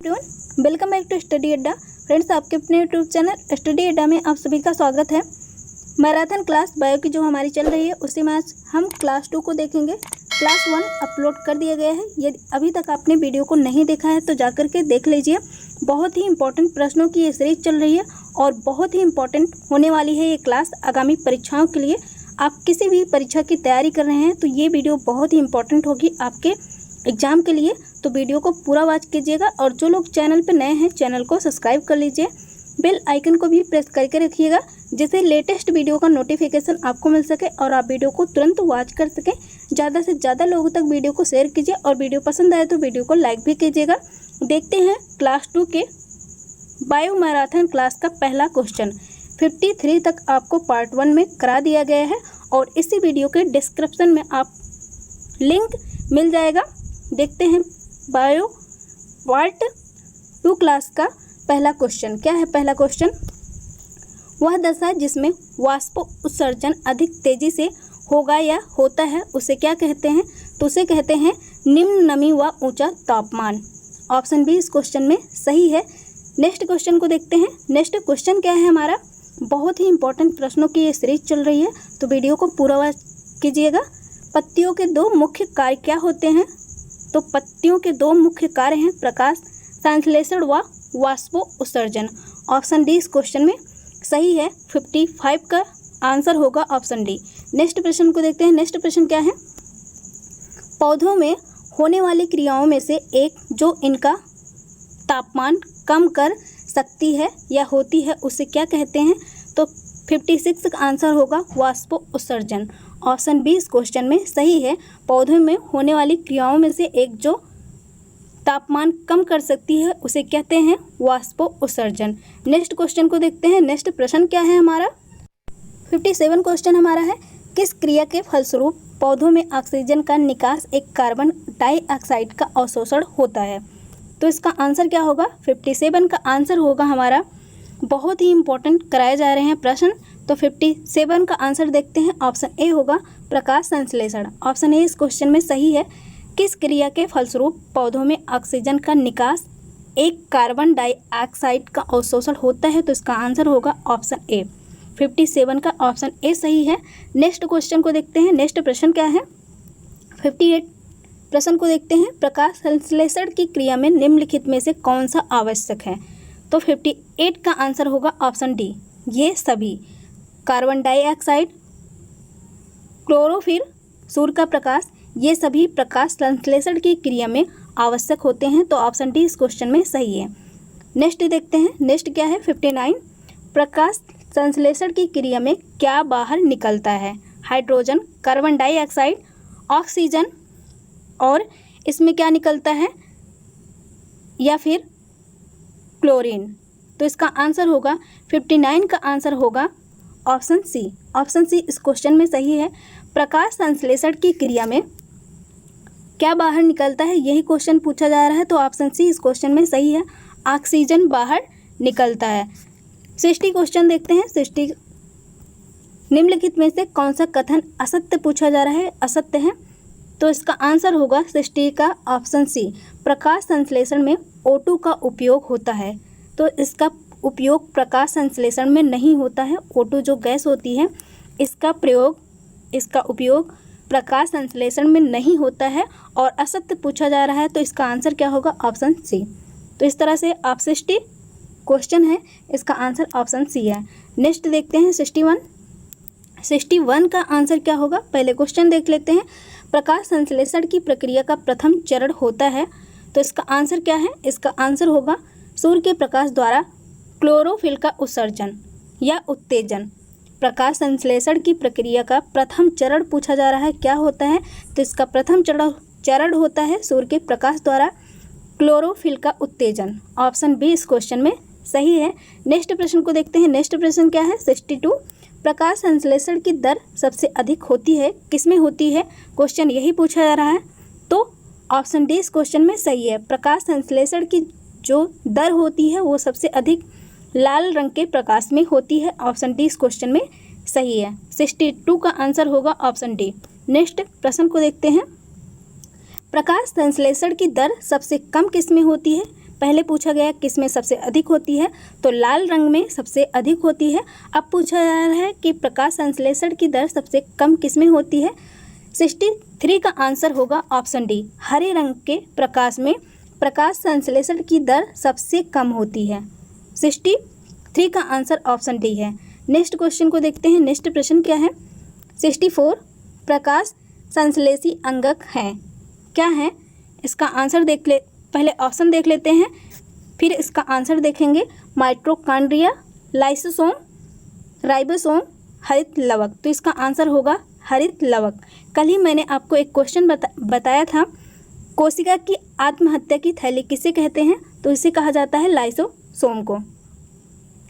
Everyone, welcome back to Study Adda. Friends, आपके अपने YouTube channel study अड्डा में आप सभी का स्वागत है। मैराथन क्लास बायो की जो हमारी चल रही है उसी में आज हम क्लास 2 को देखेंगे। क्लास 1 अपलोड कर दिया गया है। यदि अभी तक आपने वीडियो को नहीं देखा है तो जाकर के देख लीजिए। बहुत ही इंपॉर्टेंट प्रश्नों की ये सीरीज चल रही है और बहुत ही इंपॉर्टेंट होने वाली है ये क्लास आगामी परीक्षाओं के लिए। आप किसी भी परीक्षा की तैयारी कर रहे हैं तो ये वीडियो बहुत ही इंपॉर्टेंट होगी आपके एग्जाम के लिए। तो वीडियो को पूरा वॉच कीजिएगा और जो लोग चैनल पर नए हैं चैनल को सब्सक्राइब कर लीजिए। बेल आइकन को भी प्रेस करके रखिएगा जिससे लेटेस्ट वीडियो का नोटिफिकेशन आपको मिल सके और आप वीडियो को तुरंत वॉच कर सकें। ज़्यादा से ज़्यादा लोगों तक वीडियो को शेयर कीजिए और वीडियो पसंद आए तो वीडियो को लाइक भी कीजिएगा। देखते हैं क्लास 2 के बायो मैराथन क्लास का पहला क्वेश्चन। 53 तक आपको पार्ट 1 में करा दिया गया है और इसी वीडियो के डिस्क्रिप्शन में आप लिंक मिल जाएगा। देखते हैं बायो पार्ट 2 क्लास का पहला क्वेश्चन। क्या है पहला क्वेश्चन? वह दशा जिसमें वाष्प उत्सर्जन अधिक तेजी से होगा या होता है उसे क्या कहते हैं? तो उसे कहते हैं निम्न नमी व ऊंचा तापमान। ऑप्शन बी इस क्वेश्चन में सही है। नेक्स्ट क्वेश्चन को देखते हैं। नेक्स्ट क्वेश्चन क्या है हमारा? बहुत ही इंपॉर्टेंट प्रश्नों की ये सीरीज चल रही है तो वीडियो को पूरा वॉच कीजिएगा। पत्तियों के दो मुख्य कार्य क्या होते हैं? तो पत्तियों के दो मुख्य कार्य हैं प्रकाश संश्लेषण व वाष्प उत्सर्जन। ऑप्शन डी इस क्वेश्चन में सही है। 55 का आंसर होगा ऑप्शन डी। नेक्स्ट प्रश्न को देखते हैं। नेक्स्ट प्रश्न क्या है? पौधों में होने वाली क्रियाओं में से एक जो इनका तापमान कम कर सकती है या होती है उसे क्या कहते हैं? तो 56 का आंसर होगा वाष्प उत्सर्जन। ऑप्शन बी इस क्वेश्चन में सही है। पौधों में होने वाली क्रियाओं में से एक जो तापमान कम कर सकती है उसे कहते हैं वाष्प उत्सर्जन। नेक्स्ट क्वेश्चन को देखते हैं। नेक्स्ट प्रश्न क्या है हमारा? 57 क्वेश्चन हमारा है किस क्रिया के फलस्वरूप पौधों में ऑक्सीजन का निकास एक कार्बन डाइऑक्साइड का अवशोषण होता है? तो इसका आंसर क्या होगा? 57 का आंसर होगा हमारा, बहुत ही इंपॉर्टेंट कराए जा रहे हैं प्रश्न। तो 57 का आंसर देखते हैं। ऑप्शन ए होगा प्रकाश संश्लेषण। ऑप्शन ए इस क्वेश्चन में सही है। किस क्रिया के फलस्वरूप पौधों में ऑक्सीजन का निकास एक कार्बन डाइऑक्साइड का अवशोषण होता है? तो इसका आंसर होगा ऑप्शन ए। 57 का ऑप्शन ए सही है। नेक्स्ट क्वेश्चन को देखते हैं। नेक्स्ट प्रश्न क्या है? 58 प्रश्न को देखते हैं। प्रकाश संश्लेषण की क्रिया में निम्नलिखित में से कौन सा आवश्यक है? तो 58 का आंसर होगा ऑप्शन डी, ये सभी। कार्बन डाइऑक्साइड, क्लोरोफिल, सूर्य का प्रकाश, ये सभी प्रकाश संश्लेषण की क्रिया में आवश्यक होते हैं। तो ऑप्शन डी इस क्वेश्चन में सही है। नेक्स्ट देखते हैं। नेक्स्ट क्या है? 59 प्रकाश संश्लेषण की क्रिया में क्या बाहर निकलता है? हाइड्रोजन, कार्बन डाइऑक्साइड, ऑक्सीजन और इसमें क्या निकलता है या फिर क्लोरीन? तो इसका आंसर होगा 59 का आंसर होगा ऑप्शन सी। ऑप्शन सी इस क्वेश्चन में सही है। प्रकाश संश्लेषण की क्रिया में क्या बाहर निकलता है, यही क्वेश्चन पूछा जा रहा है। तो ऑप्शन सी इस क्वेश्चन में सही है। ऑक्सीजन बाहर निकलता है। 60 क्वेश्चन देखते हैं। 60 निम्नलिखित में से कौन सा कथन असत्य पूछा जा रहा है? असत्य है। तो इसका आंसर होगा 60 का ऑप्शन सी। प्रकाश संश्लेषण में O2 का उपयोग होता है। तो इसका उपयोग प्रकाश संश्लेषण में नहीं होता है। O2 जो गैस होती है इसका उपयोग प्रकाश संश्लेषण में नहीं होता है और असत्य पूछा जा रहा है। तो इसका आंसर क्या होगा? Option C. तो इस तरह से आप 60 क्वेश्चन है, इसका आंसर ऑप्शन सी है। नेक्स्ट देखते हैं 61। 61 का आंसर क्या होगा? पहले क्वेश्चन देख लेते हैं। प्रकाश संश्लेषण की प्रक्रिया का प्रथम चरण होता है। तो इसका आंसर क्या है? इसका आंसर होगा सूर्य के प्रकाश द्वारा क्लोरोफिल का उत्सर्जन या उत्तेजन। प्रकाश संश्लेषण की प्रक्रिया का प्रथम चरण पूछा जा रहा है, क्या होता है? तो इसका प्रथम चरण होता है सूर्य के प्रकाश द्वारा क्लोरोफिल का उत्तेजन। ऑप्शन बी इस क्वेश्चन में सही है। नेक्स्ट प्रश्न को देखते हैं। नेक्स्ट प्रश्न क्या है? 62 प्रकाश संश्लेषण की दर सबसे अधिक होती है, किसमें होती है? क्वेश्चन यही पूछा जा रहा है। तो ऑप्शन डी इस क्वेश्चन में सही है। प्रकाश संश्लेषण की जो दर होती है वो सबसे अधिक लाल रंग के प्रकाश में होती है। ऑप्शन डी इस क्वेश्चन में सही है। 62 का आंसर होगा ऑप्शन डी। नेक्स्ट प्रश्न को देखते हैं। प्रकाश संश्लेषण की दर सबसे कम किस में होती है? पहले पूछा गया किस में सबसे अधिक होती है, तो लाल रंग में सबसे अधिक होती है। अब पूछा जा रहा है कि प्रकाश संश्लेषण की दर सबसे कम किस में होती है। 63 का आंसर होगा ऑप्शन डी, हरे रंग के प्रकाश में प्रकाश संश्लेषण की दर सबसे कम होती है। 63 का आंसर ऑप्शन डी है। नेक्स्ट क्वेश्चन को देखते हैं। नेक्स्ट प्रश्न क्या है। 64 प्रकाश संश्लेषी अंगक हैं, क्या है इसका आंसर पहले ऑप्शन देख लेते हैं, फिर इसका आंसर देखेंगे। माइटोकॉन्ड्रिया, लाइसोसोम, राइबोसोम, हरित लवक। तो इसका आंसर होगा हरित लवक। कल ही मैंने आपको एक क्वेश्चन बताया था, कोशिका की आत्महत्या की थैली किसे कहते हैं, तो इसे कहा जाता है लाइसोसोम को।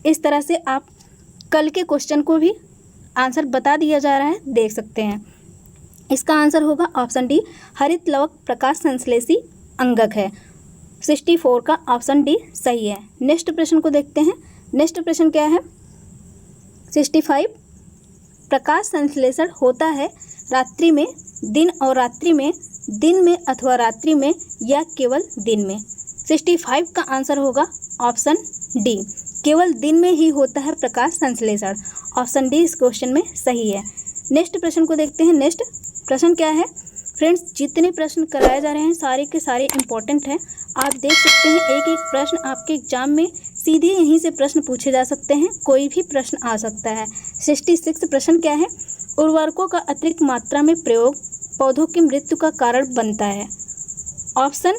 इस तरह से आप कल के क्वेश्चन को भी आंसर बता दिया जा रहा है, देख सकते हैं। इसका आंसर होगा ऑप्शन डी, हरित लवक प्रकाश संश्लेषी अंगक है। 64 का ऑप्शन डी सही है। नेक्स्ट प्रश्न को देखते हैं। नेक्स्ट प्रश्न क्या है। 65 प्रकाश संश्लेषण होता है रात्रि में, दिन और रात्रि में, दिन में अथवा रात्रि में, या केवल दिन में। 65 का आंसर होगा ऑप्शन डी, केवल दिन में ही होता है प्रकाश संश्लेषण। ऑप्शन डी इस क्वेश्चन में सही है। नेक्स्ट प्रश्न को देखते हैं। नेक्स्ट प्रश्न क्या है। फ्रेंड्स, जितने प्रश्न कराए जा रहे हैं सारे के सारे इंपॉर्टेंट हैं। आप देख सकते हैं एक एक प्रश्न आपके एग्जाम में सीधे यहीं से प्रश्न पूछे जा सकते हैं, कोई भी प्रश्न आ सकता है। 66 प्रश्न क्या है। उर्वरकों का अतिरिक्त मात्रा में प्रयोग पौधों की मृत्यु का कारण बनता है। ऑप्शन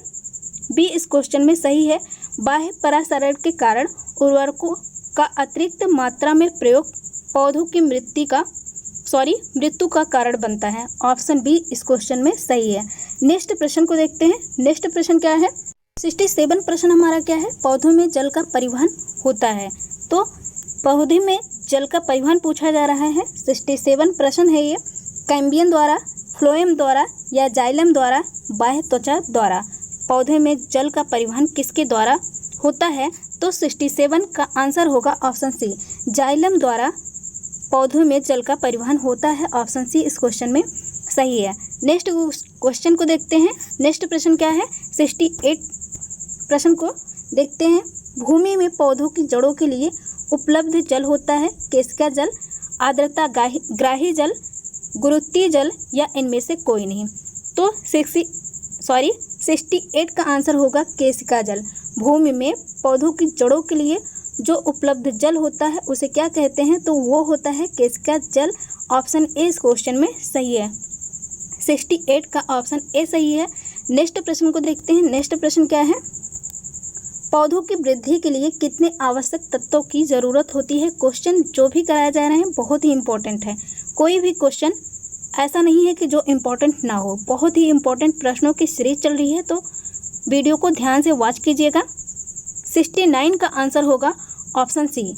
बी इस क्वेश्चन में सही है। बाह्य परासरण के कारण उर्वरकों का अतिरिक्त मात्रा में प्रयोग पौधों की मृत्यु का कारण बनता है। ऑप्शन बी इस क्वेश्चन में सही है। नेक्स्ट प्रश्न को देखते हैं। नेक्स्ट प्रश्न क्या है। 67 प्रश्न हमारा क्या है। पौधों में जल का परिवहन होता है, तो पौधे में जल का परिवहन पूछा जा रहा है। 67 प्रश्न है ये। कैम्बियम द्वारा, फ्लोएम द्वारा या जाइलम द्वारा, बाह्य त्वचा द्वारा। पौधे में जल का परिवहन किसके द्वारा होता है, तो 67 का आंसर होगा ऑप्शन सी, जाइलम द्वारा पौधों में जल का परिवहन होता है। ऑप्शन सी इस क्वेश्चन में सही है। नेक्स्ट क्वेश्चन को देखते हैं। नेक्स्ट प्रश्न क्या है। 68 प्रश्न को देखते हैं। भूमि में पौधों की जड़ों के लिए उपलब्ध जल होता है केशिका जल, आर्द्रता ग्राही जल, गुरुत्वीय जल, या इनमें से कोई नहीं। तो 68 का आंसर होगा केशिका जल। भूमि में पौधों की जड़ों के लिए जो उपलब्ध जल होता है उसे क्या कहते हैं, तो वो होता है केशिका जल। ऑप्शन ए इस क्वेश्चन में सही है। 68 का ऑप्शन ए सही है। नेक्स्ट प्रश्न को देखते हैं। नेक्स्ट प्रश्न क्या है। पौधों की वृद्धि के लिए कितने आवश्यक तत्वों की ज़रूरत होती है। क्वेश्चन जो भी कराया जा रहे हैं बहुत ही इंपॉर्टेंट है। कोई भी क्वेश्चन ऐसा नहीं है कि जो इम्पोर्टेंट ना हो, बहुत ही इम्पोर्टेंट प्रश्नों की सीरीज चल रही है, तो वीडियो को ध्यान से वॉच कीजिएगा। 69 का आंसर होगा ऑप्शन सी,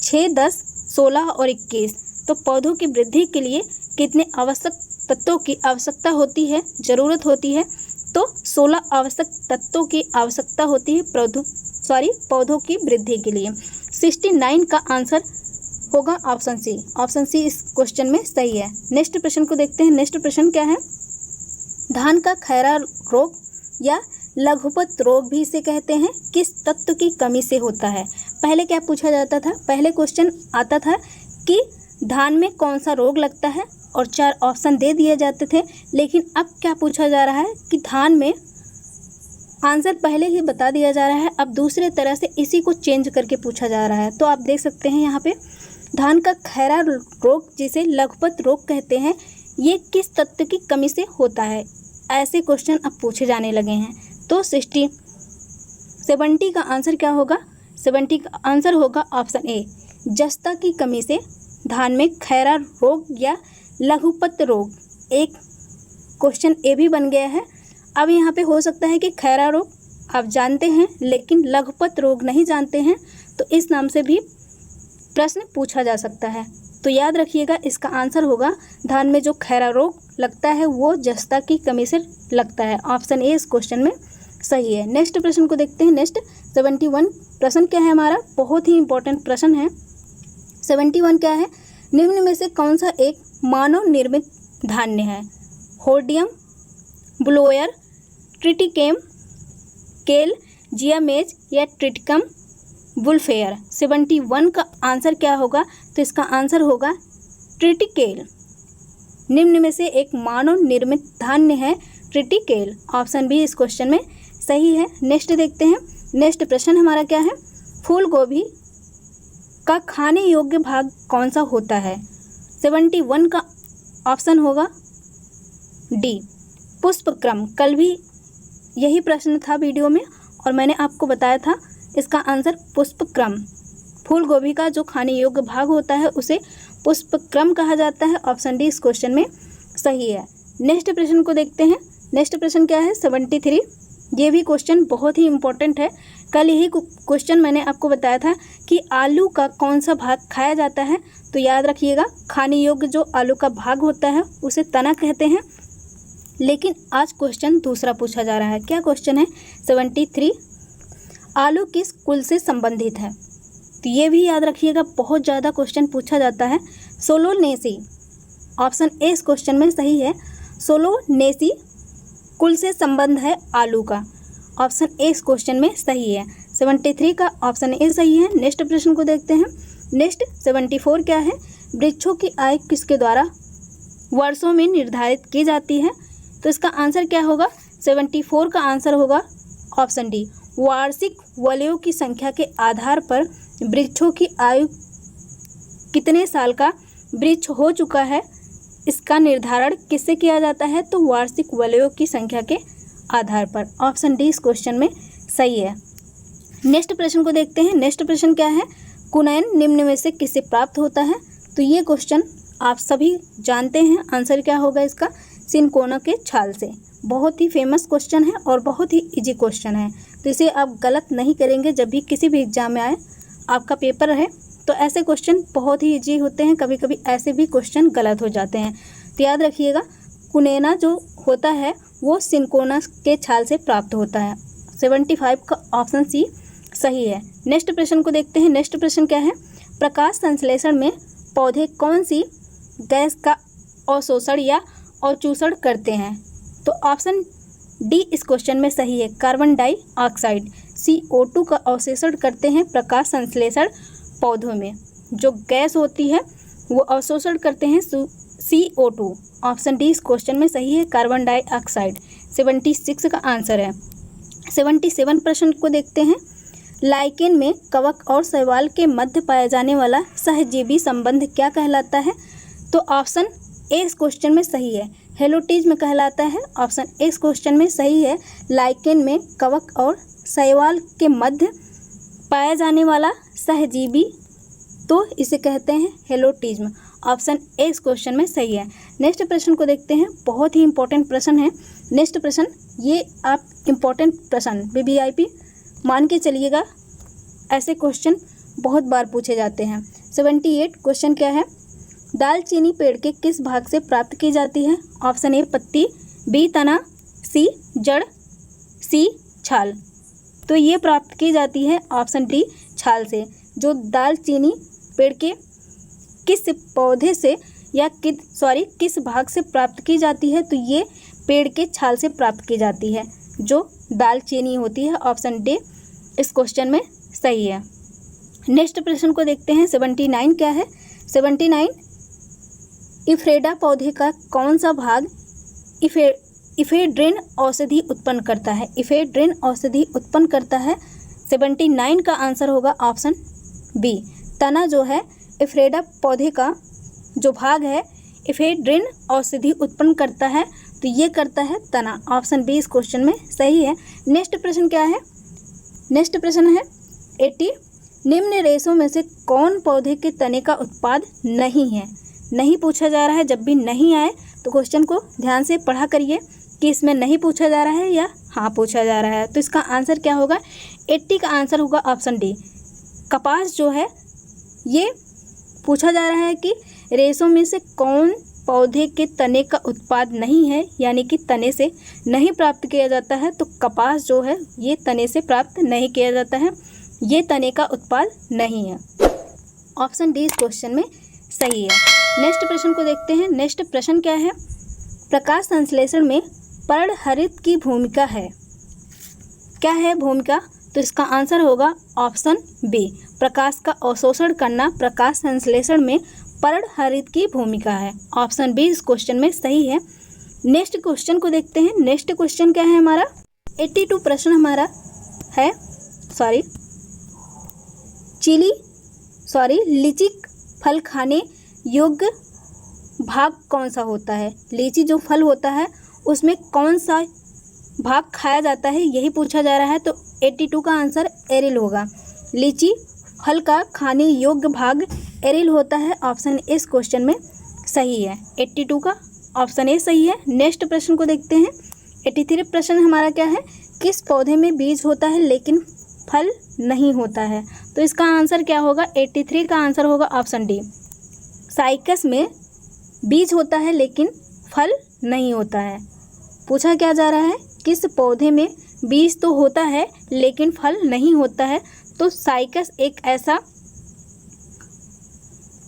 6, 10, 16 और 21। तो पौधों की वृद्धि के लिए कितने आवश्यक तत्वों की आवश्यकता होती है, ज़रूरत होती है, तो 16 आवश्यक तत्वों की आवश्यकता होती है पौधों की वृद्धि के लिए। 69 का आंसर होगा ऑप्शन सी। ऑप्शन सी इस क्वेश्चन में सही है। नेक्स्ट प्रश्न को देखते हैं। नेक्स्ट प्रश्न क्या है। धान का खैरा रोग या लघुपत रोग भी इसे कहते हैं, किस तत्व की कमी से होता है। पहले क्या पूछा जाता था, पहले क्वेश्चन आता था कि धान में कौन सा रोग लगता है और 4 ऑप्शन दे दिए जाते थे, लेकिन अब क्या पूछा जा रहा है कि धान में आंसर पहले ही बता दिया जा रहा है, अब दूसरे तरह से इसी को चेंज करके पूछा जा रहा है। तो आप देख सकते हैं यहाँ पे धान का खैरा रोग जिसे लघुपत रोग कहते हैं, ये किस तत्व की कमी से होता है, ऐसे क्वेश्चन अब पूछे जाने लगे हैं। तो 70 का आंसर क्या होगा। 70 का आंसर होगा ऑप्शन ए, जस्ता की कमी से धान में खैरा रोग या लघुपत रोग। एक क्वेश्चन ए भी बन गया है। अब यहाँ पे हो सकता है कि खैरा रोग आप जानते हैं लेकिन लघुपत रोग नहीं जानते हैं, तो इस नाम से भी प्रश्न पूछा जा सकता है। तो याद रखिएगा इसका आंसर होगा धान में जो खैरा रोग लगता है वो जस्ता की कमी से लगता है। ऑप्शन ए इस क्वेश्चन में सही है। नेक्स्ट प्रश्न को देखते हैं। नेक्स्ट 71 प्रश्न क्या है हमारा, बहुत ही इंपॉर्टेंट प्रश्न है। 71 क्या है। निम्न में से कौन सा एक मानव निर्मित धान्य है। होर्डियम, ब्लोयर, ट्रिटिकेम, केल, जियामेज या ट्रिटिकम वुल्फेयर। 71 का आंसर क्या होगा? तो इसका आंसर होगा ट्रिटिकेल। निम्न में से एक मानव निर्मित धान्य है ट्रिटिकेल। ऑप्शन बी इस क्वेश्चन में सही है। नेक्स्ट देखते हैं। नेक्स्ट प्रश्न हमारा क्या है? फूल गोभी का खाने योग्य भाग कौन सा होता है? 71 का ऑप्शन होगा डी, पुष्पक्रम। कल भी यही प्रश्न था वीडियो में और मैंने आपको बताया था इसका आंसर पुष्पक्रम। फूल गोभी का जो खाने योग्य भाग होता है उसे पुष्पक्रम कहा जाता है। ऑप्शन डी इस क्वेश्चन में सही है। नेक्स्ट प्रश्न को देखते हैं। नेक्स्ट प्रश्न क्या है? 73। ये भी क्वेश्चन बहुत ही इम्पोर्टेंट है। कल यही क्वेश्चन मैंने आपको बताया था कि आलू का कौन सा भाग खाया जाता है, तो याद रखिएगा खाने योग्य जो आलू का भाग होता है उसे तना कहते हैं। लेकिन आज क्वेश्चन दूसरा पूछा जा रहा है। क्या क्वेश्चन है? 73। आलू किस कुल से संबंधित है? तो ये भी याद रखिएगा, बहुत ज़्यादा क्वेश्चन पूछा जाता है। सोलोनेसी। ऑप्शन ए इस क्वेश्चन में सही है। सोलोनेसी कुल से संबंध है आलू का। ऑप्शन ए इस क्वेश्चन में सही है। 73 का ऑप्शन ए सही है। नेक्स्ट प्रश्न को देखते हैं। नेक्स्ट 74 क्या है? वृक्षों की आयु किसके द्वारा वर्षों में निर्धारित की जाती है? तो इसका आंसर क्या होगा? 74 का आंसर होगा ऑप्शन डी, वार्षिक वलयों की संख्या के आधार पर वृक्षों की आयु कितने साल का वृक्ष हो चुका है इसका निर्धारण किससे किया जाता है? तो वार्षिक वलयों की संख्या के आधार पर। ऑप्शन डी इस क्वेश्चन में सही है। नेक्स्ट प्रश्न को देखते हैं। नेक्स्ट प्रश्न क्या है? कुनैन निम्न में से किससे प्राप्त होता है? तो ये क्वेश्चन आप सभी जानते हैं। आंसर क्या होगा इसका? सिनकोना के छाल से। बहुत ही फेमस क्वेश्चन है और बहुत ही इजी क्वेश्चन है, तो इसे आप गलत नहीं करेंगे। जब भी किसी भी एग्जाम में आए, आपका पेपर रहे, तो ऐसे क्वेश्चन बहुत ही इजी होते हैं। कभी कभी ऐसे भी क्वेश्चन गलत हो जाते हैं, तो याद रखिएगा कुनैना जो होता है वो सिनकोना के छाल से प्राप्त होता है। 75 का ऑप्शन सी सही है। नेक्स्ट प्रश्न को देखते हैं। नेक्स्ट प्रश्न क्या है? प्रकाश संश्लेषण में पौधे कौन सी गैस का अवशोषण या अवचूषण करते हैं? तो ऑप्शन डी इस क्वेश्चन में सही है। कार्बन डाइऑक्साइड CO2 का अवशोषण करते हैं प्रकाश संश्लेषण पौधों में। जो गैस होती है वो अवशोषण करते हैं CO2। ऑप्शन डी इस क्वेश्चन में सही है, कार्बन डाइऑक्साइड। 76 का आंसर है। 77 प्रश्न को देखते हैं। लाइकेन में कवक और शैवाल के मध्य पाया जाने वाला सहजीवी संबंध क्या कहलाता है? तो ऑप्शन ए इस क्वेश्चन में सही है, हेलोटिज्म कहलाता है। ऑप्शन ए इस क्वेश्चन में सही है। लाइकेन में कवक और शैवाल के मध्य पाया जाने वाला सहजीवी तो इसे कहते हैं हेलोटिज्म। ऑप्शन ए इस क्वेश्चन में सही है। नेक्स्ट प्रश्न को देखते हैं। बहुत ही इंपॉर्टेंट प्रश्न है। नेक्स्ट प्रश्न, ये आप इम्पोर्टेंट प्रश्न VVIP मान के चलिएगा, ऐसे क्वेश्चन बहुत बार पूछे जाते हैं। 78 क्वेश्चन क्या है? दालचीनी पेड़ के किस भाग से प्राप्त की जाती है? ऑप्शन ए पत्ती, बी तना, सी जड़, सी छाल। तो ये प्राप्त की जाती है ऑप्शन डी छाल से। जो दालचीनी पेड़ के किस पौधे से या किस भाग से प्राप्त की जाती है? तो ये पेड़ के छाल से प्राप्त की जाती है जो दालचीनी होती है। ऑप्शन डी इस क्वेश्चन में सही है। नेक्स्ट प्रश्न को देखते हैं। 79 क्या है? 79 इफ्रेडा पौधे का कौन सा भाग इफेड्रिन औषधि उत्पन्न करता है? इफेड्रिन औषधि उत्पन्न करता है। 79 का आंसर होगा ऑप्शन बी, तना जो है इफ्रेडा पौधे का जो भाग है इफेड्रिन औषधि उत्पन्न करता है, तो ये करता है तना। ऑप्शन बी इस क्वेश्चन में सही है। नेक्स्ट प्रश्न क्या है? नेक्स्ट प्रश्न है 80 निम्न रेशों में से कौन पौधे के तने का उत्पाद नहीं है? नहीं पूछा जा रहा है। जब भी नहीं आए तो क्वेश्चन को ध्यान से पढ़ा करिए कि इसमें नहीं पूछा जा रहा है या हाँ पूछा जा रहा है। तो इसका आंसर क्या होगा? 80 का आंसर होगा ऑप्शन डी, कपास जो है ये पूछा जा रहा है कि रेशों में से कौन पौधे के तने का उत्पाद नहीं है, यानी कि तने से नहीं प्राप्त किया जाता है। तो कपास जो है ये तने से प्राप्त नहीं किया जाता है, ये तने का उत्पाद नहीं है। ऑप्शन डी इस क्वेश्चन में सही है। नेक्स्ट प्रश्न को देखते हैं। नेक्स्ट प्रश्न क्या है? प्रकाश संश्लेषण में पर्णहरित की भूमिका है। क्या है भूमिका? तो इसका आंसर होगा ऑप्शन बी, प्रकाश का अवशोषण करना प्रकाश संश्लेषण में पर्णहरित की भूमिका है। ऑप्शन बी इस क्वेश्चन में सही है। नेक्स्ट क्वेश्चन को देखते हैं। नेक्स्ट क्वेश्चन क्या है हमारा 82 प्रश्न हमारा है लीची फल खाने योग्य भाग कौन सा होता है। लीची जो फल होता है उसमें कौन सा भाग खाया जाता है, यही पूछा जा रहा है। तो 82 का आंसर एरिल होगा। लीची फल का खाने योग्य भाग एरिल होता है। ऑप्शन इस क्वेश्चन में सही है। 82 का ऑप्शन ए सही है। नेक्स्ट प्रश्न को देखते हैं। 83 प्रश्न हमारा क्या है, किस पौधे में बीज होता है लेकिन फल नहीं होता है। तो इसका आंसर क्या होगा, 83 का आंसर होगा ऑप्शन डी, साइकस में बीज होता है लेकिन फल नहीं होता है। पूछा क्या जा रहा है, किस पौधे में बीज तो होता है लेकिन फल नहीं होता है। तो साइकस एक ऐसा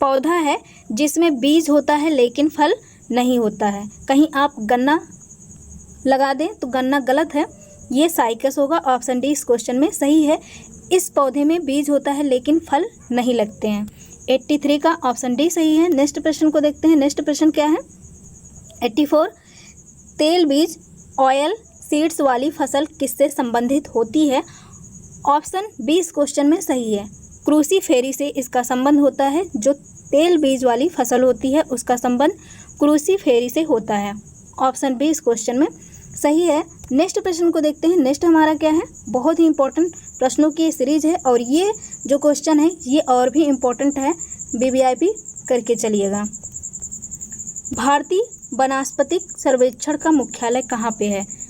पौधा है जिसमें बीज होता है लेकिन फल नहीं होता है। कहीं आप गन्ना लगा दें तो गन्ना गलत है, ये साइकस होगा। ऑप्शन डी इस क्वेश्चन में सही है। इस पौधे में बीज होता है लेकिन फल नहीं लगते हैं। 83 का ऑप्शन डी सही है। नेक्स्ट प्रश्न को देखते हैं। नेक्स्ट प्रश्न क्या है 84, तेल बीज ऑयल सीड्स वाली फसल किससे संबंधित होती है। ऑप्शन बी इस क्वेश्चन में सही है, क्रूसीफेरी से इसका संबंध होता है। जो तेल बीज वाली फसल होती है उसका संबंध क्रूसीफेरी से होता है। ऑप्शन बी इस क्वेश्चन में सही है। नेक्स्ट प्रश्न को देखते हैं। नेक्स्ट हमारा क्या है, बहुत ही इंपॉर्टेंट प्रश्नों की सीरीज है और ये जो क्वेश्चन है ये और भी इम्पोर्टेंट है, वीवीआईपी करके चलिएगा। भारतीय वनस्पतिक सर्वेक्षण का मुख्यालय कहाँ पे है।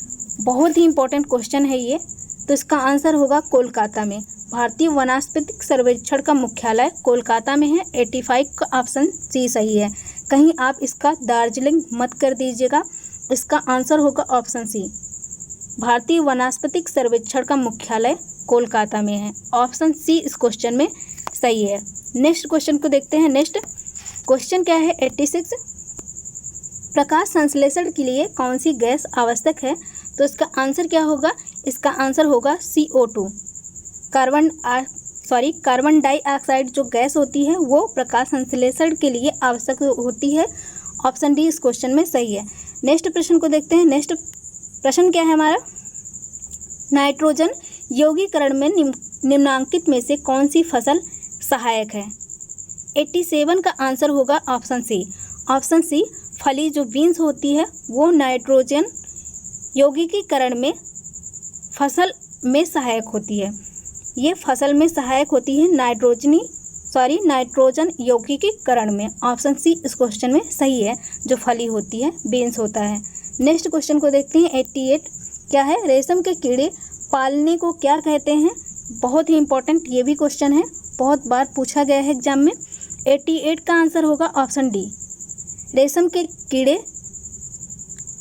बहुत ही इम्पोर्टेंट क्वेश्चन है ये। तो इसका आंसर होगा कोलकाता में। भारतीय वनस्पतिक सर्वेक्षण का मुख्यालय कोलकाता में है। 85 का ऑप्शन सी सही है। कहीं आप इसका दार्जिलिंग मत कर दीजिएगा, इसका आंसर होगा ऑप्शन सी, भारतीय वनस्पतिक सर्वेक्षण का मुख्यालय कोलकाता में है। ऑप्शन सी इस क्वेश्चन में सही है। नेक्स्ट क्वेश्चन को देखते हैं। नेक्स्ट क्वेश्चन क्या है 86, प्रकाश संश्लेषण के लिए कौन सी गैस आवश्यक है। तो इसका आंसर क्या होगा, इसका आंसर होगा CO2, कार्बन डाइऑक्साइड जो गैस होती है वो प्रकाश संश्लेषण के लिए आवश्यक होती है। ऑप्शन डी इस क्वेश्चन में सही है। नेक्स्ट प्रश्न को देखते हैं। नेक्स्ट प्रश्न क्या है हमारा, नाइट्रोजन यौगीकरण में निम्नांकित में से कौन सी फसल सहायक है। 87 का आंसर होगा ऑप्शन सी। ऑप्शन सी, फली जो बीन्स होती है वो नाइट्रोजन यौगिकीकरण में फसल में सहायक होती है। ये फसल में सहायक होती है नाइट्रोजन यौगिकीकरण में। ऑप्शन सी इस क्वेश्चन में सही है, जो फली होती है बीन्स होता है। नेक्स्ट क्वेश्चन को देखते हैं। 88 क्या है, रेशम के कीड़े पालने को क्या कहते हैं। बहुत ही इंपॉर्टेंट ये भी क्वेश्चन है, बहुत बार पूछा गया है एग्जाम में। 88 का आंसर होगा ऑप्शन डी, रेशम के कीड़े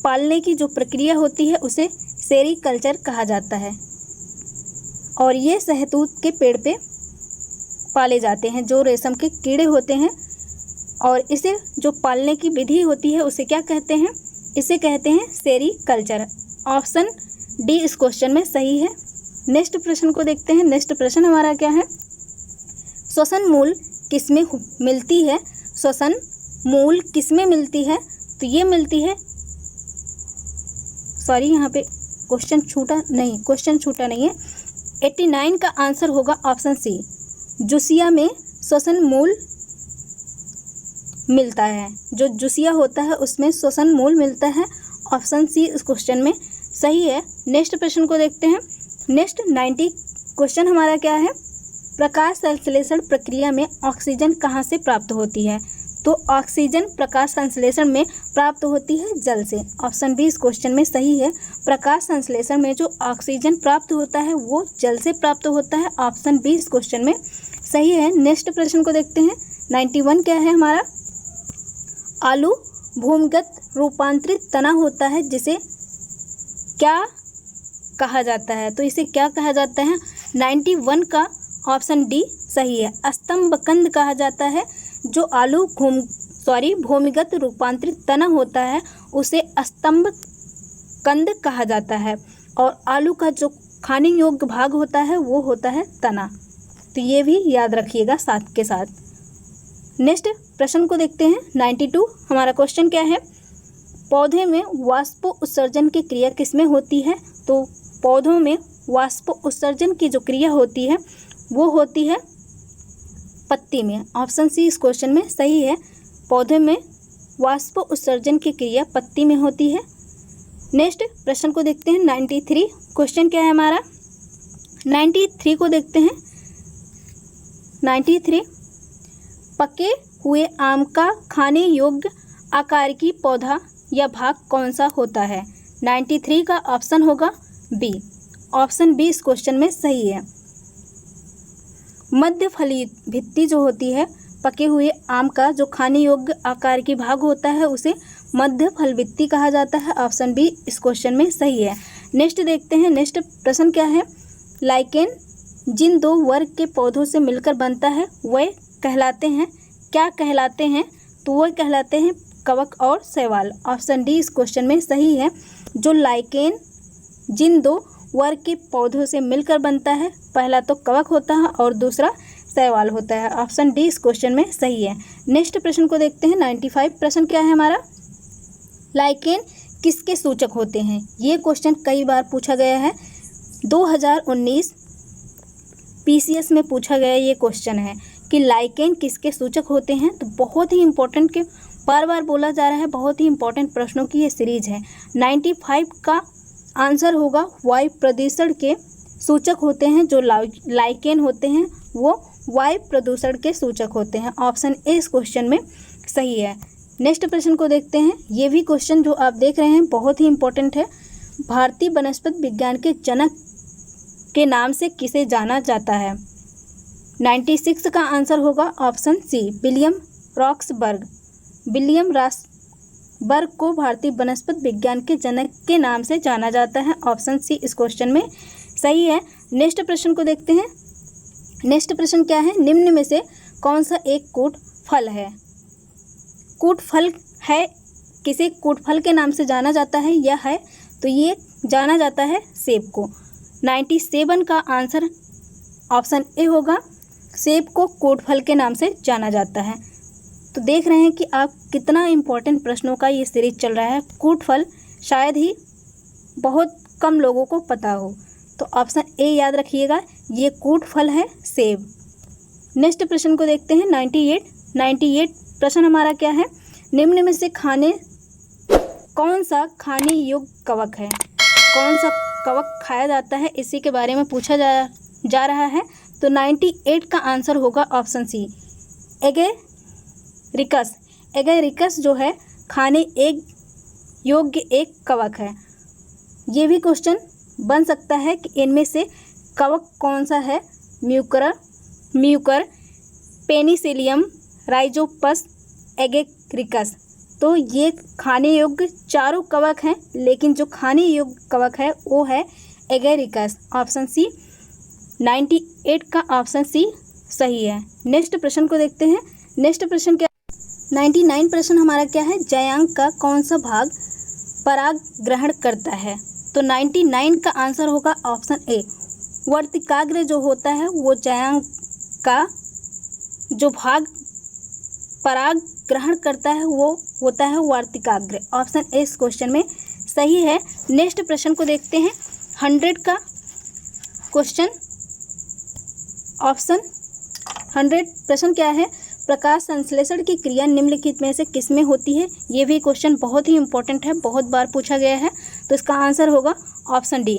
पालने की जो प्रक्रिया होती है उसे सेरीकल्चर कहा जाता है और ये शहतूत के पेड़ पे पाले जाते हैं जो रेशम के कीड़े होते हैं। और इसे जो पालने की विधि होती है उसे क्या कहते हैं, इसे कहते हैं सेरीकल्चर। ऑप्शन डी इस क्वेश्चन में सही है। नेक्स्ट प्रश्न को देखते हैं। नेक्स्ट प्रश्न हमारा क्या है, श्वसन मूल किसमें मिलती है। श्वसन मूल किसमें मिलती है, तो ये मिलती है, यहाँ पे क्वेश्चन छूटा नहीं है। 89 का आंसर होगा ऑप्शन सी, जुसिया में श्वसन मूल मिलता है। जो जुसिया होता है उसमें श्वसन मूल मिलता है। ऑप्शन सी इस क्वेश्चन में सही है। नेक्स्ट प्रश्न को देखते हैं। नेक्स्ट 90 क्वेश्चन हमारा क्या है, प्रकाश संश्लेषण प्रक्रिया में ऑक्सीजन कहाँ से प्राप्त होती है। तो ऑक्सीजन प्रकाश संश्लेषण में प्राप्त होती है जल से। ऑप्शन बी इस क्वेश्चन में सही है। प्रकाश संश्लेषण में जो ऑक्सीजन प्राप्त होता है वो जल से प्राप्त होता है। ऑप्शन बी इस क्वेश्चन में सही है। नेक्स्ट प्रश्न को देखते हैं। 91 क्या है हमारा, आलू भूमिगत रूपांतरित तना होता है जिसे क्या कहा जाता है। तो इसे क्या कहा जाता है, 91 का ऑप्शन डी सही है, स्तंभकंद कहा जाता है। जो आलू भूमिगत रूपांतरित तना होता है उसे स्तंभकंद कहा जाता है। और आलू का जो खाने योग्य भाग होता है वो होता है तना। तो ये भी याद रखिएगा साथ के साथ। नेक्स्ट प्रश्न को देखते हैं 92। हमारा क्वेश्चन क्या है, पौधे में वाष्प उत्सर्जन की क्रिया किसमें होती है? तो पौधों में वाष्प उत्सर्जन की जो क्रिया होती है वो होती है पत्ती में। ऑप्शन सी इस क्वेश्चन में सही है। पौधे में वाष्प उत्सर्जन की क्रिया पत्ती में होती है। नेक्स्ट प्रश्न को देखते हैं 93। क्वेश्चन क्या है हमारा, 93 को देखते हैं। 93, पके हुए आम का खाने योग्य आकार की पौधा या भाग कौन सा होता है? 93 का ऑप्शन होगा बी। ऑप्शन बी इस क्वेश्चन में सही है। मध्य फली भित्ति जो होती है पके हुए आम का जो खाने योग्य आकार की भाग होता है उसे मध्य फल भित्ति कहा जाता है। ऑप्शन बी इस क्वेश्चन में सही है। नेक्स्ट देखते हैं, नेक्स्ट प्रश्न क्या है, लाइकेन जिन दो वर्ग के पौधों से मिलकर बनता है वह कहलाते हैं, क्या कहलाते हैं? तो वह कहलाते हैं कवक और शैवाल। ऑप्शन डी इस क्वेश्चन में सही है। जो लाइकेन जिन दो वर्ग के पौधों से मिलकर बनता है, पहला तो कवक होता है और दूसरा शैवाल होता है। ऑप्शन डी इस क्वेश्चन में सही है। नेक्स्ट प्रश्न को देखते हैं 95। प्रश्न क्या है हमारा, लाइकेन किसके सूचक होते हैं? ये क्वेश्चन कई बार पूछा गया है। 2019 पीसीएस में पूछा गया ये क्वेश्चन है कि लाइकेन किसके सूचक होते हैं। तो बहुत ही इंपॉर्टेंट के बार बार बोला जा रहा है, बहुत ही इंपॉर्टेंट प्रश्नों की ये सीरीज है। 95 का आंसर होगा वायु प्रदूषण के सूचक होते हैं। जो लाइकेन होते हैं वो वायु प्रदूषण के सूचक होते हैं। ऑप्शन ए इस क्वेश्चन में सही है। नेक्स्ट प्रश्न को देखते हैं। ये भी क्वेश्चन जो आप देख रहे हैं बहुत ही इंपॉर्टेंट है। भारतीय वनस्पति विज्ञान के जनक के नाम से किसे जाना जाता है? 96 का आंसर होगा option C, William Roxburgh. William Roxburgh को भारतीय वनस्पति विज्ञान के जनक के नाम से जाना जाता है। ऑप्शन सी इस क्वेश्चन में सही है। नेक्स्ट प्रश्न को देखते हैं। नेक्स्ट प्रश्न क्या है, निम्न में से कौन सा एक कूट फल है? कूट फल है, किसे कूट फल के नाम से जाना जाता है यह है, तो ये जाना जाता है सेब को। 97 का आंसर ऑप्शन ए होगा, सेब को कूट फल के नाम से जाना जाता है। तो देख रहे हैं कि आप कितना इम्पोर्टेंट प्रश्नों का ये सीरीज चल रहा है। कूट फल शायद ही बहुत कम लोगों को पता हो, तो ऑप्शन ए याद रखिएगा, ये कूट फल है सेब। नेक्स्ट प्रश्न को देखते हैं 98 प्रश्न हमारा क्या है, निम्न में से कौन सा खाने योग्य कवक है? कौन सा कवक खाया जाता है, इसी के बारे में पूछा जा रहा है। तो 98 का आंसर होगा ऑप्शन सी, एगेरिकस। एगेरिकस जो है खाने योग्य एक कवक है। ये भी क्वेश्चन बन सकता है कि इनमें से कवक कौन सा है, म्यूकर, पेनिसिलियम, राइजोपस, एगेरिकस। तो ये खाने योग्य चारों कवक हैं, लेकिन जो खाने योग्य कवक है वो है एगेरिकस। ऑप्शन सी 98 का ऑप्शन सी सही है। नेक्स्ट प्रश्न को देखते हैं। नेक्स्ट प्रश्न क्या, 99 प्रश्न हमारा क्या है, जयांग का कौन सा भाग पराग ग्रहण करता है? तो 99 का आंसर होगा ऑप्शन ए, वर्तिकाग्र जो होता है वो जयांग का जो भाग पराग ग्रहण करता है वो होता है वर्तिकाग्र। ऑप्शन ए इस क्वेश्चन में सही है। नेक्स्ट प्रश्न को देखते हैं 100 का क्वेश्चन। ऑप्शन 100 प्रश्न क्या है, प्रकाश संश्लेषण की क्रिया निम्नलिखित में से किसमें होती है? ये भी क्वेश्चन बहुत ही इंपॉर्टेंट है, बहुत बार पूछा गया है। तो इसका आंसर होगा ऑप्शन डी,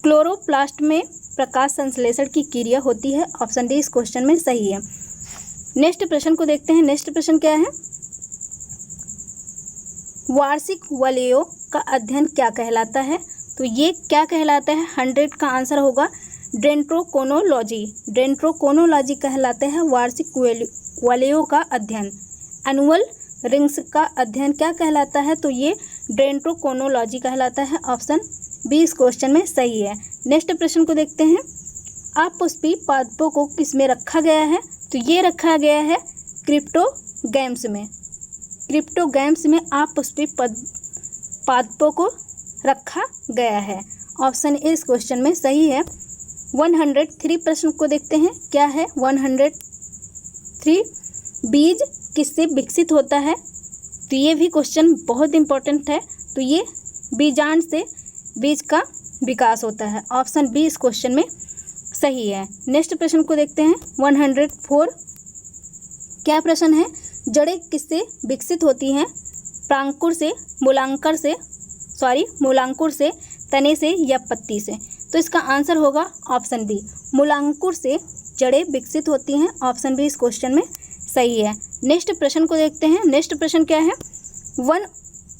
क्लोरोप्लास्ट में प्रकाश संश्लेषण की क्रिया होती है। ऑप्शन डी इस क्वेश्चन में सही है। नेक्स्ट प्रश्न को देखते हैं। नेक्स्ट प्रश्न क्या है, वार्षिक वलयों का अध्ययन क्या कहलाता है? तो ये क्या कहलाता है, 100 का आंसर होगा डेंड्रोकोनोलॉजी। डेंड्रोकोनोलॉजी कहलाते हैं वार्षिक वलयों का अध्ययन। एनुअल रिंग्स का अध्ययन क्या कहलाता है? तो ये डेंड्रोकोनोलॉजी कहलाता है। ऑप्शन बी इस क्वेश्चन में सही है। नेक्स्ट प्रश्न को देखते हैं, अपुष्पी पादपों को किस में रखा गया है? तो ये रखा गया है क्रिप्टोगैम्स में। क्रिप्टोगैम्स में अपुष्पी पादपों को रखा गया है। ऑप्शन ए इस क्वेश्चन में सही है। 103 प्रश्न को देखते हैं। क्या है 103? बीज किससे विकसित होता है? तो ये भी क्वेश्चन बहुत इंपॉर्टेंट है। तो ये बीजांड से बीज का विकास होता है। ऑप्शन बी इस क्वेश्चन में सही है। नेक्स्ट प्रश्न को देखते हैं 104। क्या प्रश्न है? जड़ें किससे विकसित होती हैं? प्रांकुर से, मूलांकुर से, तने से या पत्ती से? तो इसका आंसर होगा ऑप्शन बी, मूलांकुर से जड़ें विकसित होती हैं। ऑप्शन बी इस क्वेश्चन में सही है। नेक्स्ट प्रश्न को देखते हैं। नेक्स्ट प्रश्न क्या है? वन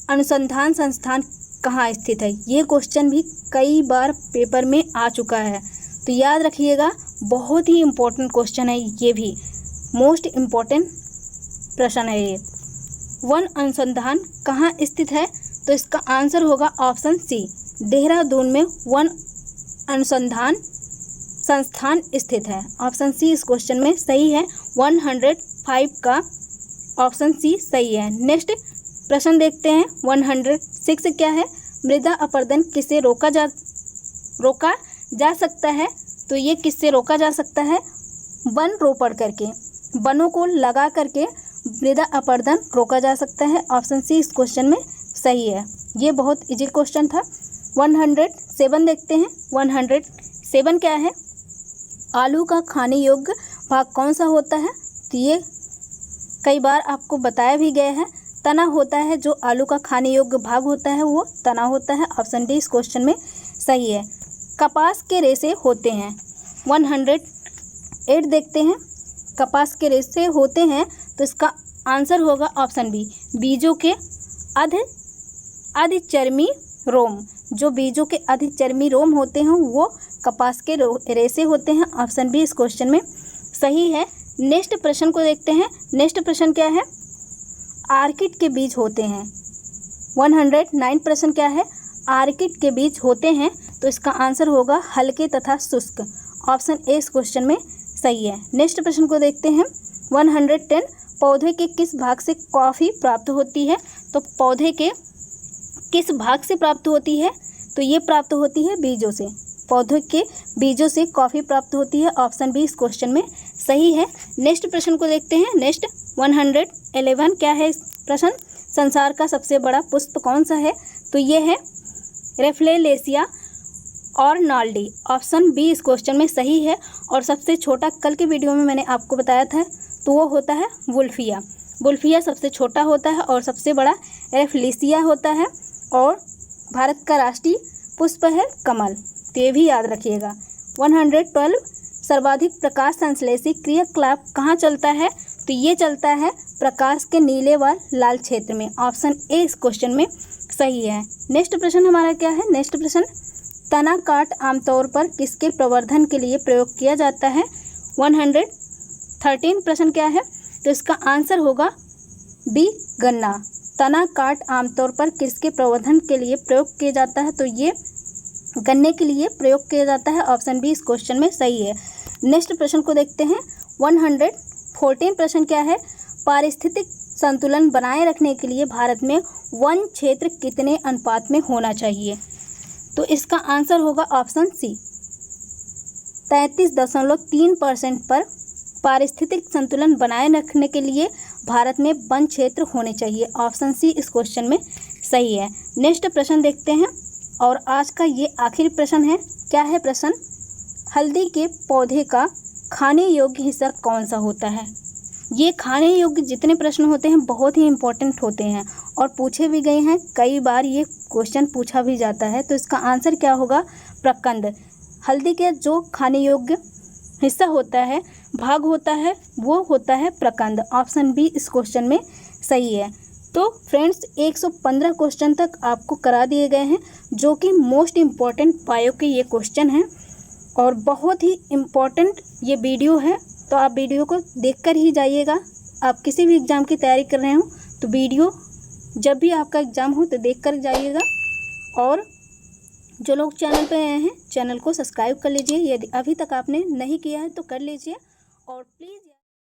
अनुसंधान संस्थान कहाँ स्थित है? ये क्वेश्चन भी कई बार पेपर में आ चुका है, तो याद रखिएगा, बहुत ही इम्पोर्टेंट क्वेश्चन है। ये भी मोस्ट इम्पोर्टेंट प्रश्न है ये। वन अनुसंधान कहाँ स्थित है? तो इसका आंसर होगा ऑप्शन सी, देहरादून में वन अनुसंधान संस्थान स्थित है। ऑप्शन सी इस क्वेश्चन में सही है। 105 का ऑप्शन सी सही है। नेक्स्ट प्रश्न देखते हैं 106। क्या है? मृदा अपरदन किससे रोका जा सकता है? तो ये किससे रोका जा सकता है? वन रोपण करके, वनों को लगा करके मृदा अपरदन रोका जा सकता है। ऑप्शन सी इस क्वेश्चन में सही है। ये बहुत इजी क्वेश्चन था। 107 देखते हैं। 107 क्या है? आलू का खाने योग्य भाग कौन सा होता है? तो ये कई बार आपको बताया भी गया है। तना होता है, जो आलू का खाने योग्य भाग होता है वो तना होता है। ऑप्शन डी इस क्वेश्चन में सही है। कपास के रेशे होते हैं। 108 देखते हैं। कपास के रेशे होते हैं, तो इसका आंसर होगा ऑप्शन बी, बीजों के अधिचर्मी रोम। जो बीजों के अधिचर्मी रोम होते हैं वो कपास के रेशे होते हैं। ऑप्शन बी इस क्वेश्चन में सही है। नेक्स्ट प्रश्न को देखते हैं। नेक्स्ट प्रश्न क्या है? आर्किड के बीज होते हैं। 109 प्रश्न क्या है? आर्किड के बीज होते हैं, तो इसका आंसर होगा हल्के तथा शुष्क। ऑप्शन ए इस क्वेश्चन में सही है। नेक्स्ट प्रश्न को देखते हैं 110। पौधे के किस भाग से कॉफ़ी प्राप्त होती है? तो पौधे के किस भाग से प्राप्त होती है? तो ये प्राप्त होती है बीजों से। पौधे के बीजों से कॉफ़ी प्राप्त होती है। ऑप्शन बी इस क्वेश्चन में सही है। नेक्स्ट प्रश्न को देखते हैं। नेक्स्ट 111 क्या है प्रश्न? संसार का सबसे बड़ा पुष्प कौन सा है? तो ये है रेफ्लेलेसिया ऑर्नाल्डी। ऑप्शन बी इस क्वेश्चन में सही है। और सबसे छोटा, कल के वीडियो में मैंने आपको बताया था, तो वो होता है वुल्फिया। वुल्फिया सबसे छोटा होता है और सबसे बड़ा रेफ्लेसिया होता है। और भारत का राष्ट्रीय पुष्प है कमल। तो ये भी याद रखिएगा। 112 सर्वाधिक प्रकाश संश्लेषी क्रियाकलाप कहाँ चलता है? तो ये चलता है प्रकाश के नीले व लाल क्षेत्र में। ऑप्शन ए इस क्वेश्चन में सही है। नेक्स्ट प्रश्न हमारा क्या है? नेक्स्ट प्रश्न, तना काट आमतौर पर किसके प्रवर्धन के लिए प्रयोग किया जाता है? 113 प्रश्न क्या है? तो इसका आंसर होगा बी, गन्ना। तना काट आमतौर पर किसके प्रवर्धन के लिए प्रयोग किया जाता है? तो ये गन्ने के लिए प्रयोग किया जाता है। ऑप्शन बी इस क्वेश्चन में सही है। नेक्स्ट प्रश्न को देखते हैं। 114 प्रश्न क्या है? पारिस्थितिक संतुलन बनाए रखने के लिए भारत में वन क्षेत्र कितने अनुपात में होना चाहिए? तो इसका आंसर होगा ऑप्शन सी, 33.3% पर पारिस्थितिक संतुलन बनाए रखने के लिए भारत में वन क्षेत्र होने चाहिए। ऑप्शन सी इस क्वेश्चन में सही है। नेक्स्ट प्रश्न देखते हैं और आज का ये आखिरी प्रश्न है। क्या है प्रश्न? हल्दी के पौधे का खाने योग्य हिस्सा कौन सा होता है? ये खाने योग्य जितने प्रश्न होते हैं बहुत ही इम्पोर्टेंट होते हैं और पूछे भी गए हैं। कई बार ये क्वेश्चन पूछा भी जाता है। तो इसका आंसर क्या होगा? प्रकंद। हल्दी के जो खाने योग्य हिस्सा होता है, भाग होता है, वो होता है प्रकंद। ऑप्शन बी इस क्वेश्चन में सही है। तो फ्रेंड्स 115 क्वेश्चन तक आपको करा दिए गए हैं, जो कि मोस्ट इम्पॉर्टेंट बायो के ये क्वेश्चन हैं और बहुत ही इम्पॉर्टेंट ये वीडियो है। तो आप वीडियो को देखकर ही जाइएगा। आप किसी भी एग्ज़ाम की तैयारी कर रहे हो तो वीडियो जब भी आपका एग्ज़ाम हो तो देखकर जाइएगा। और जो लोग चैनल पे आए हैं, चैनल को सब्सक्राइब कर लीजिए। यदि अभी तक आपने नहीं किया है तो कर लीजिए। और प्लीज़